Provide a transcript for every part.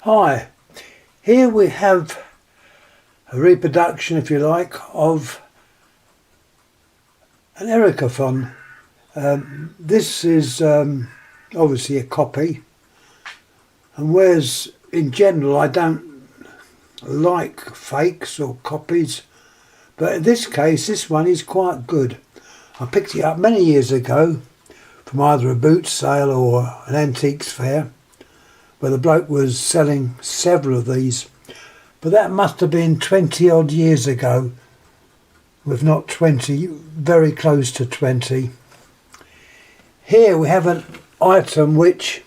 Hi, here we have a reproduction, if you like, of an Ericofon. This is obviously a copy, and whereas in general I don't like fakes or copies, but in this case this one is quite good. I picked it up many years ago from either a boot sale or an antiques fair, where the bloke was selling several of these, but that must have been 20 odd years ago, if not 20, very close to 20. Here we have an item which,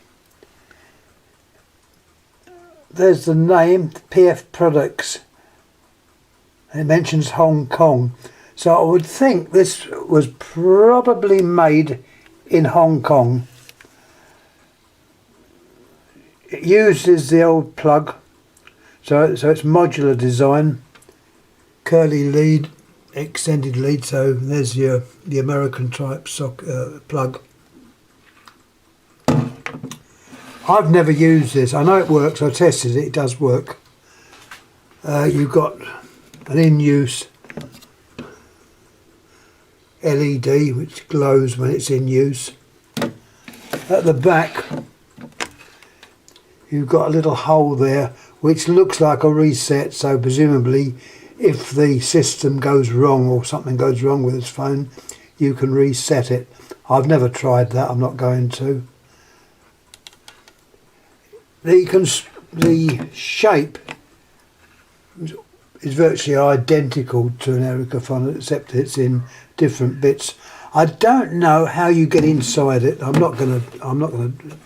there's the name, PF Products, and it mentions Hong Kong, so I would think this was probably made in Hong Kong. It uses the old plug, so it's modular design, curly lead, extended lead, so there's the American type plug. I've never used this. I know it works, I tested it, it does work. You've got an in-use LED which glows when it's in use. At the back you've got a little hole there which looks like a reset, so presumably if the system goes wrong or something goes wrong with this phone you can reset it. I've never tried that, I'm not going to. The shape is virtually identical to an Ericofon, except it's in different bits. I don't know how you get inside it. I'm not gonna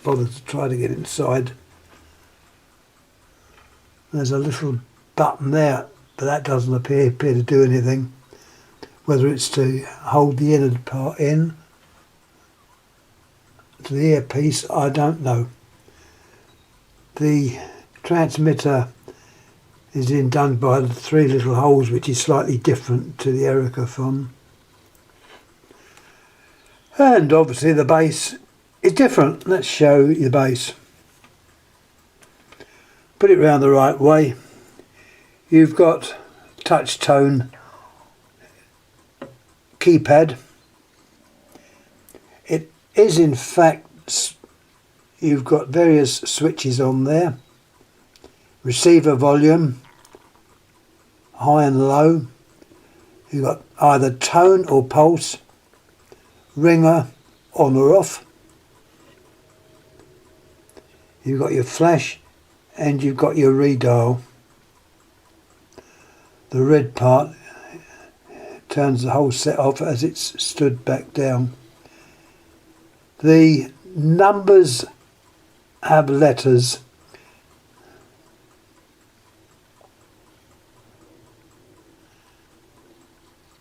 bother to try to get inside. There's a little button there, but that doesn't appear to do anything. Whether it's to hold the inner part in to the earpiece, I don't know. The transmitter is done by the three little holes, which is slightly different to the Ericofon. And obviously the bass is different. Let's show you the bass. Put it round the right way. You've got touch tone keypad. It is in fact, you've got various switches on there. Receiver volume, high and low. You've got either tone or pulse, ringer on or off. You've got your flash and you've got your redial. The red part turns the whole set off as it's stood back down. The numbers have letters.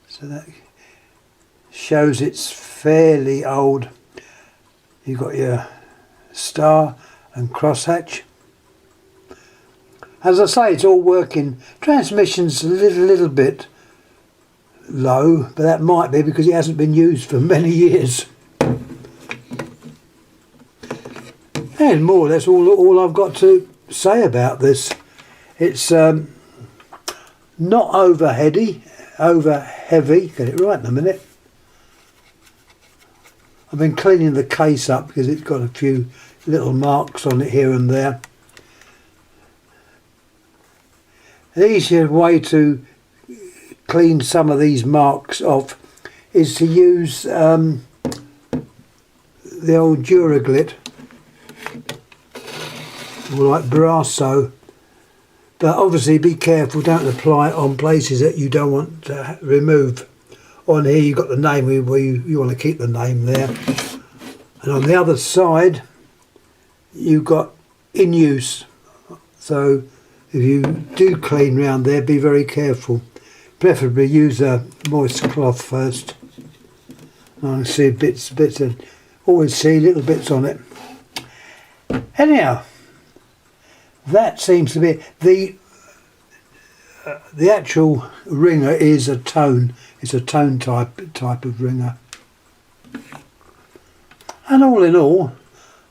So that shows it's fairly old. You've got your star and crosshatch. As I say, it's all working. Transmission's a little bit low, but that might be because it hasn't been used for many years. And more or less all I've got to say about this. It's not over heavy, get it right in a minute. I've been cleaning the case up because it's got a few little marks on it here and there. The easier way to clean some of these marks off is to use the old Duraglit, or like Brasso, but obviously be careful, don't apply it on places that you don't want to remove. On here you've got the name where you want to keep the name there, and on the other side you've got in use, so if you do clean round there, be very careful. Preferably use a moist cloth first. I can see bits and always see little bits on it. Anyhow, that seems to be the actual ringer is a tone. It's a tone type of ringer. And all in all,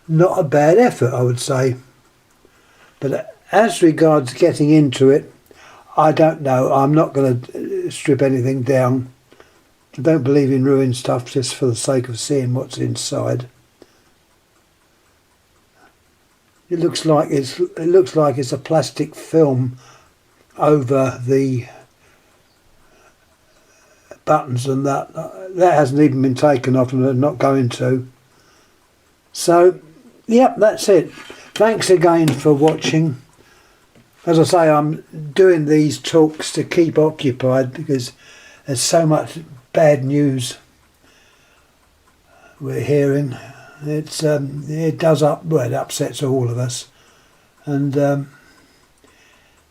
not a bad effort, I would say. But as regards getting into it, I don't know. I'm not going to strip anything down. I don't believe in ruining stuff just for the sake of seeing what's inside. It looks like it's a plastic film over the buttons, and that hasn't even been taken off, and they're not going to. So, yep, that's it. Thanks again for watching. As I say, I'm doing these talks to keep occupied because there's so much bad news we're hearing. It upsets all of us, and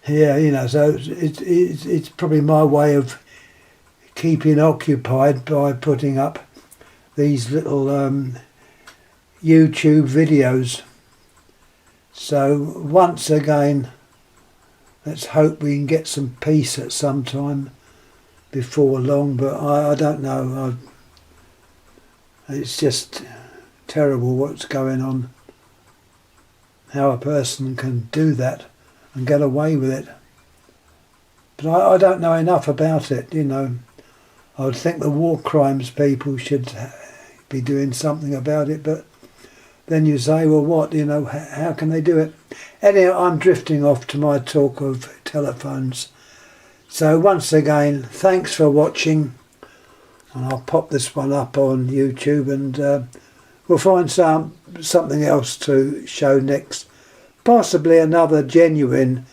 yeah, you know, so it's probably my way of keeping occupied by putting up these little YouTube videos. So once again, let's hope we can get some peace at some time before long, but I don't know. It's just terrible what's going on, how a person can do that and get away with it. But I don't know enough about it, you know. I would think the war crimes people should be doing something about it, but then you say, well, what, you know, how can they do it? Anyhow, I'm drifting off to my talk of telephones. So once again, thanks for watching, and I'll pop this one up on YouTube, and we'll find something else to show next, possibly another genuine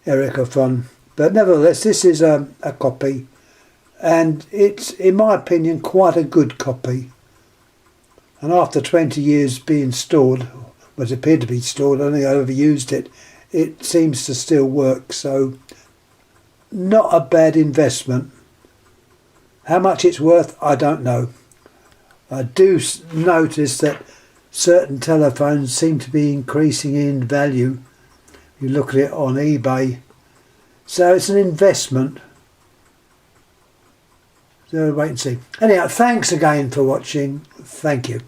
Ericofon. But nevertheless, this is a copy, and it's, in my opinion, quite a good copy. And after 20 years being stored, well, it appeared to be stored, I don't think I ever used it, it seems to still work, so not a bad investment. How much it's worth, I don't know. I do notice that certain telephones seem to be increasing in value. You look at it on eBay. So it's an investment. So wait and see. Anyhow, thanks again for watching. Thank you.